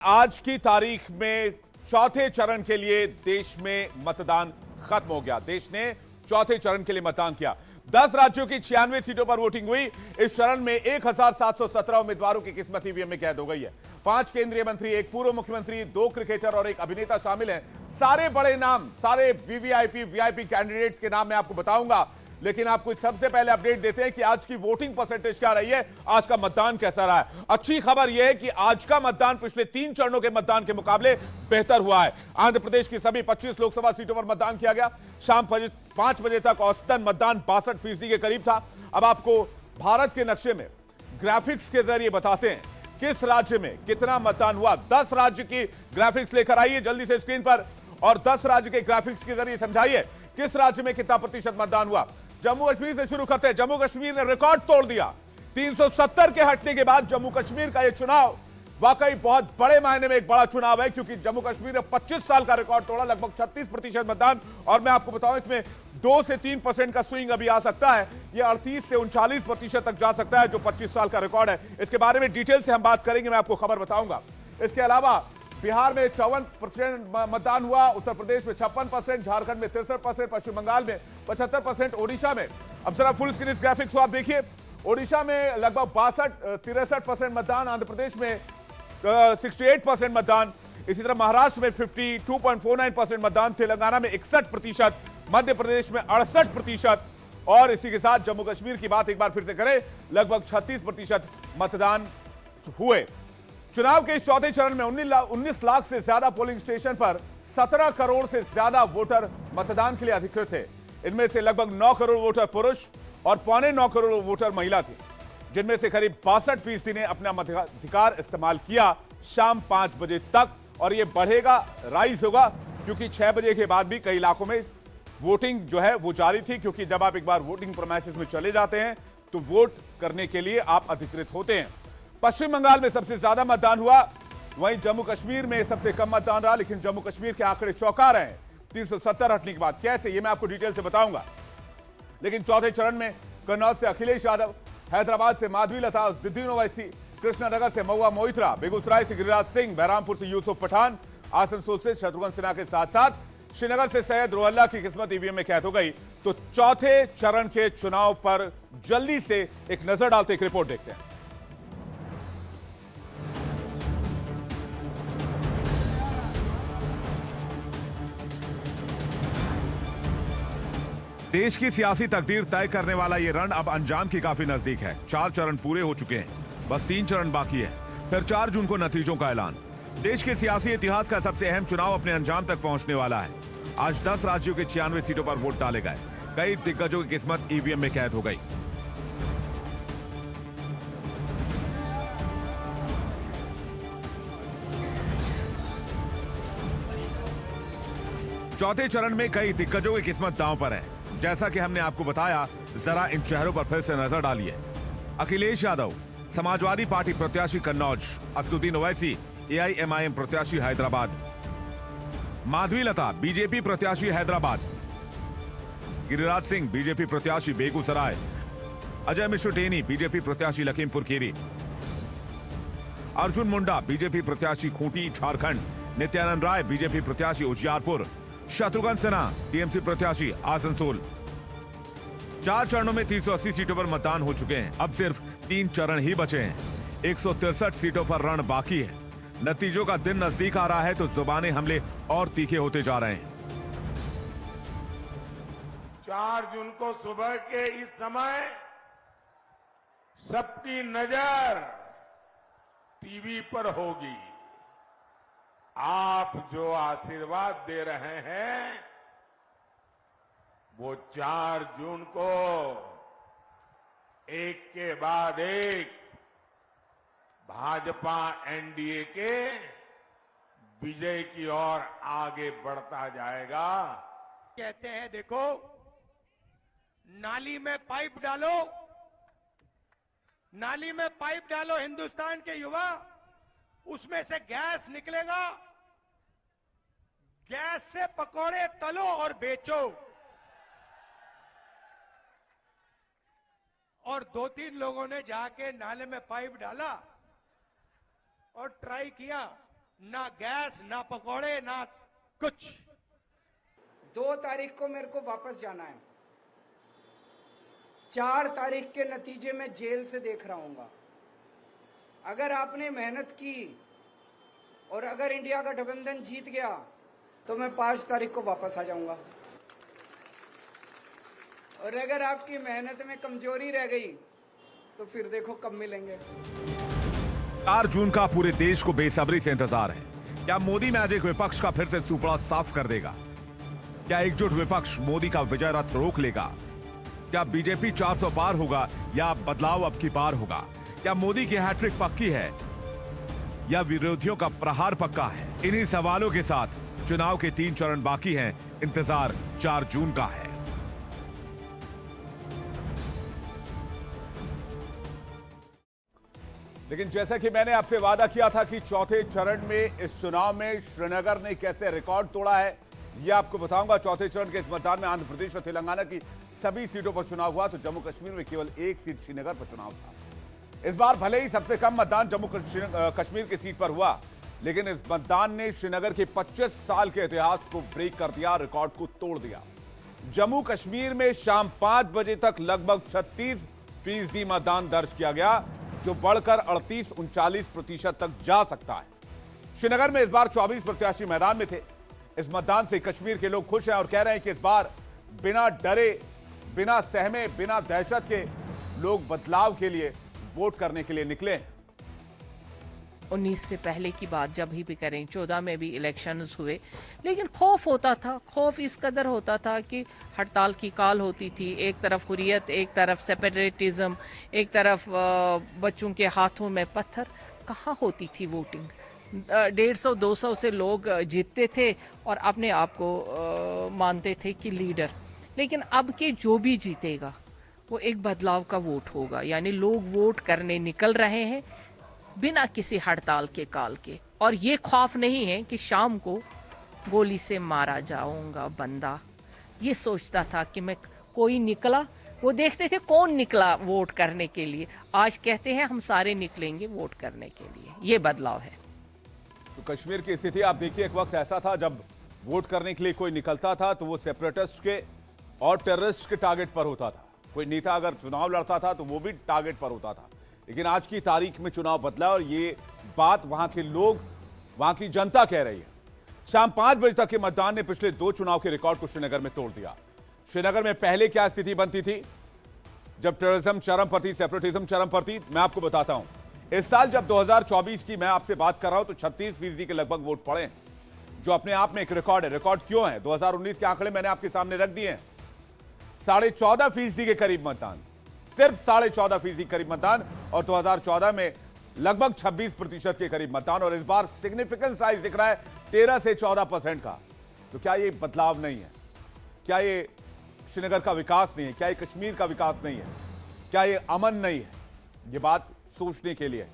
आज की तारीख में चौथे चरण के लिए देश में मतदान खत्म हो गया। देश ने चौथे चरण के लिए मतदान किया। 10 राज्यों की 96 सीटों पर वोटिंग हुई। इस चरण में 1717 उम्मीदवारों की किस्मत ईवीएम में कैद हो गई है। 5 केंद्रीय मंत्री, एक पूर्व मुख्यमंत्री, 2 क्रिकेटर और एक अभिनेता शामिल हैं। सारे बड़े नाम, सारे वीवीआईपी कैंडिडेट्स के नाम मैं आपको बताऊंगा, लेकिन आपको सबसे पहले अपडेट देते हैं कि आज की वोटिंग परसेंटेज क्या रही है, आज का मतदान कैसा रहा है। अच्छी खबर यह है कि आज का मतदान पिछले 3 चरणों के मतदान के मुकाबले बेहतर हुआ है। आंध्र प्रदेश की सभी 25 लोकसभा सीटों पर मतदान किया गया। शाम 5 बजे तक औसतन मतदान 62% के करीब था। अब आपको भारत के नक्शे में ग्राफिक्स के जरिए बताते हैं किस राज्य में कितना मतदान हुआ। 10 राज्य की ग्राफिक्स लेकर आइए जल्दी से स्क्रीन पर, और 10 राज्य के ग्राफिक्स के जरिए समझाइए किस राज्य में कितना प्रतिशत मतदान हुआ। जम्मू कश्मीर से शुरू करते हैं। जम्मू कश्मीर ने रिकॉर्ड तोड़ दिया। 370 के हटने के बाद जम्मू कश्मीर का यह चुनाव वाकई बहुत बड़े मायने में एक बड़ा चुनाव है, क्योंकि जम्मू कश्मीर ने 25 साल का रिकॉर्ड तोड़ा, लगभग 36% मतदान। और मैं आपको बताऊं, इसमें 2 से 3% का स्विंग अभी आ सकता है। यह 38 से 39% तक जा सकता है, जो 25 साल का रिकॉर्ड है। इसके बारे में डिटेल से हम बात करेंगे, मैं आपको खबर बताऊंगा। इसके अलावा बिहार में 54% मतदान हुआ, उत्तर प्रदेश में 56%, झारखंड में 63%, पश्चिम बंगाल में 75%, ओडिशा में, अब जरा फुल स्क्रीन ग्राफिक्स को आप देखिए, ओडिशा में लगभग 63% मतदान, आंध्र प्रदेश में 68% मतदान, इसी तरह महाराष्ट्र में 52.49% मतदान, तेलंगाना में 61%, मध्य प्रदेश में 68%, और इसी के साथ जम्मू कश्मीर की बात एक बार फिर से करें, लगभग 36% मतदान हुए। चुनाव के इस चौथे चरण में 19 लाख से ज्यादा पोलिंग स्टेशन पर 17 करोड़ से ज्यादा वोटर मतदान के लिए अधिकृत थे। इनमें से लगभग 9 करोड़ वोटर पुरुष और 9.25 करोड़ वोटर महिला थे, जिनमें से करीब 62% ने अपना मताधिकार इस्तेमाल किया शाम 5 बजे तक, और यह बढ़ेगा, राइज होगा, क्योंकि 6 बजे के बाद भी कई इलाकों में वोटिंग जो है वो जारी थी, क्योंकि जब आप एक बार वोटिंग प्रोमाइसेस में चले जाते हैं तो वोट करने के लिए आप अधिकृत होते हैं। पश्चिम बंगाल में सबसे ज्यादा मतदान हुआ, वहीं जम्मू कश्मीर में सबसे कम मतदान रहा, लेकिन जम्मू कश्मीर के आंकड़े चौंका रहे हैं 370 हटने के बाद। कैसे, ये मैं आपको डिटेल से बताऊंगा। लेकिन चौथे चरण में कन्नौज से अखिलेश यादव, हैदराबाद से माधवी लता, दिद्दीन ओवैसी, कृष्णनगर से महुआ मोइत्रा, बेगूसराय से गिरिराज सिंह, बहरामपुर से यूसुफ पठान, आसनसोल से शत्रुघ्न सिन्हा के साथ साथ श्रीनगर से सैयद रोहल्ला की किस्मत ईवीएम में कैद हो गई। तो चौथे चरण के चुनाव पर जल्दी से एक नजर डालते एक रिपोर्ट देखते हैं। देश की सियासी तकदीर तय करने वाला ये रण अब अंजाम की काफी नजदीक है। 4 चरण पूरे हो चुके हैं, बस 3 चरण बाकी है, फिर 4 जून को नतीजों का ऐलान। देश के सियासी इतिहास का सबसे अहम चुनाव अपने अंजाम तक पहुंचने वाला है। आज 10 राज्यों के 96 सीटों पर वोट डाले गए। कई दिग्गजों की किस्मत ईवीएम में कैद हो गई। चौथे चरण में कई दिग्गजों की किस्मत दांव पर है। जैसा कि हमने आपको बताया, जरा इन चेहरों पर फिर से नजर डालिए। अखिलेश यादव, समाजवादी पार्टी प्रत्याशी कन्नौज, असदुद्दीन ओवैसी, एआईएमआईएम प्रत्याशी हैदराबाद, माधवी लता, बीजेपी प्रत्याशी हैदराबाद, गिरिराज सिंह, बीजेपी प्रत्याशी बेगूसराय, अजय मिश्र टेनी, बीजेपी प्रत्याशी लखीमपुर खीरी, अर्जुन मुंडा, बीजेपी प्रत्याशी खूंटी झारखंड, नित्यानंद राय, बीजेपी प्रत्याशी उजियारपुर, शत्रुघ्न सिन्हा, टीएमसी प्रत्याशी आसनसोल। 4 चरणों में 380 सीटों पर मतदान हो चुके हैं। अब सिर्फ 3 चरण ही बचे हैं। 163 सीटों पर रण बाकी है। नतीजों का दिन नजदीक आ रहा है तो जुबानी हमले और तीखे होते जा रहे हैं। 4 जून को सुबह के इस समय सबकी नजर टीवी पर होगी। आप जो आशीर्वाद दे रहे हैं वो 4 जून को एक के बाद एक भाजपा एनडीए के विजय की ओर आगे बढ़ता जाएगा। कहते हैं देखो, नाली में पाइप डालो, नाली में पाइप डालो हिंदुस्तान के युवा, उसमें से गैस निकलेगा, गैस से पकोड़े तलो और बेचो। और 2-3 लोगों ने जाके नाले में पाइप डाला और ट्राई किया, ना गैस, ना पकौड़े, ना कुछ। 2 तारीख को मेरे को वापस जाना है। 4 तारीख के नतीजे में जेल से देख रहा हूंगा। अगर आपने मेहनत की और अगर इंडिया का गठबंधन जीत गया तो मैं 5 तारीख को वापस आ जाऊंगा। और अगर आपकी मेहनत में कमजोरी रह गई तो फिर देखो कब मिलेंगे। 4 जून का पूरे देश को बेसब्री से इंतजार है। क्या मोदी मैजिक विपक्ष का फिर से सुपड़ा साफ कर देगा? क्या एकजुट विपक्ष मोदी का विजय रथ रोक लेगा? क्या बीजेपी 400 पार होगा या बदलाव अब की बार होगा? क्या मोदी की हैट्रिक पक्की है या विरोधियों का प्रहार पक्का है? इन्हीं सवालों के साथ चुनाव के 3 चरण बाकी हैं। इंतजार 4 जून का है। लेकिन जैसा कि मैंने आपसे वादा किया था कि चौथे चरण में इस चुनाव में श्रीनगर ने कैसे रिकॉर्ड तोड़ा है, यह आपको बताऊंगा। चौथे चरण के इस मतदान में आंध्र प्रदेश और तेलंगाना की सभी सीटों पर चुनाव हुआ, तो जम्मू कश्मीर में केवल 1 सीट श्रीनगर पर चुनाव था। इस बार भले ही सबसे कम मतदान जम्मू कश्मीर की सीट पर हुआ, लेकिन इस मतदान ने श्रीनगर के 25 साल के इतिहास को ब्रेक कर दिया, रिकॉर्ड को तोड़ दिया। जम्मू कश्मीर में शाम 5 बजे तक लगभग 36% मतदान दर्ज किया गया, जो बढ़कर 38-39% तक जा सकता है। श्रीनगर में इस बार 24 प्रत्याशी मैदान में थे। इस मतदान से कश्मीर के लोग खुश हैं और कह रहे हैं कि इस बार बिना डरे, बिना सहमे, बिना दहशत के लोग बदलाव के लिए वोट करने के लिए निकले हैं। 19 से पहले की बात जब भी करें, 14 में भी इलेक्शंस हुए, लेकिन खौफ होता था। खौफ इस कदर होता था कि हड़ताल की काल होती थी। एक तरफ हुर्रियत, एक तरफ सेपरेटिज्म, एक तरफ बच्चों के हाथों में पत्थर। कहाँ होती थी वोटिंग? 150-200 से लोग जीतते थे और अपने आप को मानते थे कि लीडर। लेकिन अब के जो भी जीतेगा वो एक बदलाव का वोट होगा, यानी लोग वोट करने निकल रहे हैं बिना किसी हड़ताल के काल के। और ये खौफ नहीं है कि शाम को गोली से मारा जाऊंगा बंदा। ये सोचता था कि मैं कोई निकला, वो देखते थे कौन निकला वोट करने के लिए। आज कहते हैं हम सारे निकलेंगे वोट करने के लिए। ये बदलाव है। तो कश्मीर की स्थिति आप देखिए, एक वक्त ऐसा था जब वोट करने के लिए कोई निकलता था तो वो सेपरेटिस्ट के और टेररिस्ट के टारगेट पर होता था। कोई नेता अगर चुनाव लड़ता था तो वो भी टारगेट पर होता था। लेकिन आज की तारीख में चुनाव बदला और ये बात वहां के लोग, वहां की जनता कह रही है। शाम 5 बजे तक के मतदान ने पिछले 2 चुनाव के रिकॉर्ड को श्रीनगर में तोड़ दिया। श्रीनगर में पहले क्या स्थिति बनती थी जब टेररिज्म चरम पर थी, सेपरेटिज्म चरम पर थी, मैं आपको बताता हूं। इस साल जब 2024 की मैं आपसे बात कर रहा हूं तो 36% के लगभग वोट पड़े हैं, जो अपने आप में एक रिकॉर्ड है। रिकॉर्ड क्यों है? 2019 के आंकड़े मैंने आपके सामने रख दिए हैं। 14.5% के करीब मतदान, सिर्फ 14.5% के करीब मतदान, और 2014 में लगभग 26% के करीब मतदान। और इस बार सिग्निफिकेंट साइज दिख रहा है 13 से 14% का। तो क्या ये बदलाव नहीं है? क्या ये श्रीनगर का विकास नहीं है? क्या ये कश्मीर का विकास नहीं है? क्या ये अमन नहीं है? ये बात सोचने के लिए है।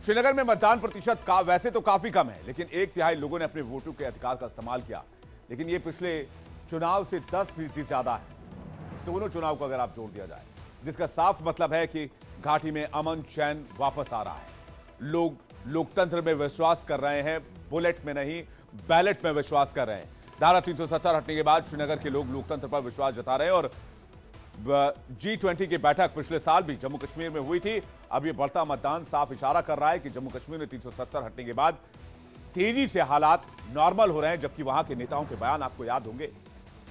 श्रीनगर में मतदान प्रतिशत का वैसे तो काफी कम है, लेकिन 1/3 लोगों ने अपने वोटों के अधिकार का इस्तेमाल किया। लेकिन ये पिछले चुनाव से 10% ज्यादा है, दोनों चुनाव को अगर आप जोड़ दिया जाए, जिसका साफ मतलब है कि घाटी में अमन चैन वापस आ रहा है। लोग लोकतंत्र में विश्वास कर रहे हैं, बुलेट में नहीं, बैलेट में विश्वास कर रहे हैं। धारा 370 हटने के बाद श्रीनगर के लोग लोकतंत्र पर विश्वास जता रहे हैं। और G20 की बैठक पिछले साल भी जम्मू कश्मीर में हुई थी। अब ये बढ़ता मतदान साफ इशारा कर रहा है कि जम्मू कश्मीर में 370 हटने के बाद तेजी से हालात नॉर्मल हो रहे हैं। जबकि वहां के नेताओं के बयान आपको याद होंगे,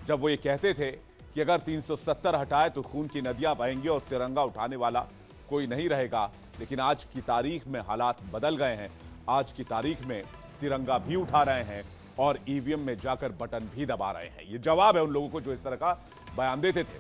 जब वो ये कहते थे कि अगर 370 हटाए तो खून की नदियां बहेंगी और तिरंगा उठाने वाला कोई नहीं रहेगा। लेकिन आज की तारीख में हालात बदल गए हैं। आज की तारीख में तिरंगा भी उठा रहे हैं और ईवीएम में जाकर बटन भी दबा रहे हैं। ये जवाब है उन लोगों को जो इस तरह का बयान देते थे।